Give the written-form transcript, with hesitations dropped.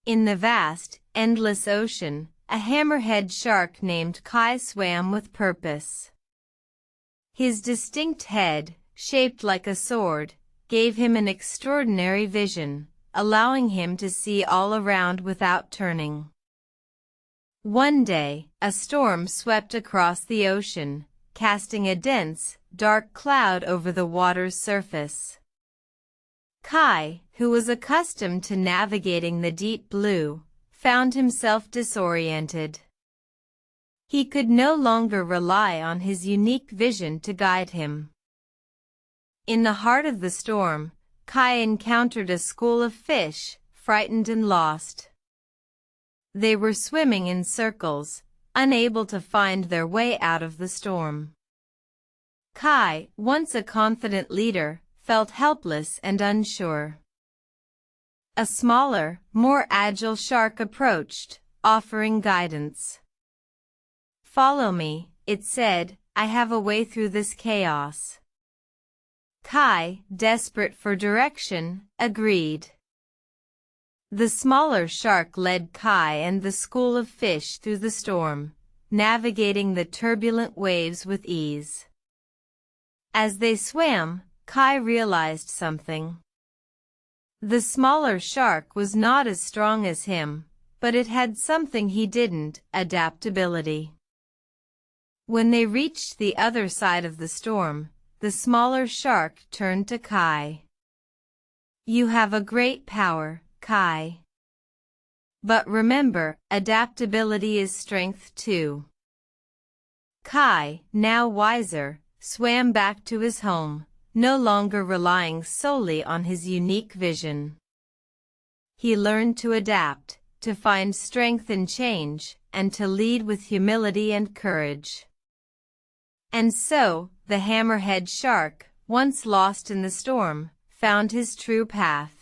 In the vast, endless ocean, a hammerhead shark named Kai swam with purpose. His distinct head, shaped like a sword, gave him an extraordinary vision, allowing him to see all around without turning. One day, a storm swept across the ocean, casting a dense, dark cloud over the water's surface. Kai, who was accustomed to navigating the deep blue, found himself disoriented. He could no longer rely on his unique vision to guide him. In the heart of the storm, Kai encountered a school of fish, frightened and lost. They were swimming in circles, unable to find their way out of the storm. Kai, once a confident leader, felt helpless and unsure. A smaller, more agile shark approached, offering guidance. "Follow me," it said, "I have a way through this chaos." Kai, desperate for direction, agreed. The smaller shark led Kai and the school of fish through the storm, navigating the turbulent waves with ease. As they swam, Kai realized something. The smaller shark was not as strong as him, but it had something he didn't: adaptability. When they reached the other side of the storm, the smaller shark turned to Kai. "You have a great power, Kai. But remember, adaptability is strength too." Kai, now wiser, swam back to his home, no longer relying solely on his unique vision. He learned to adapt, to find strength in change, and to lead with humility and courage. And so, the hammerhead shark, once lost in the storm, found his true path.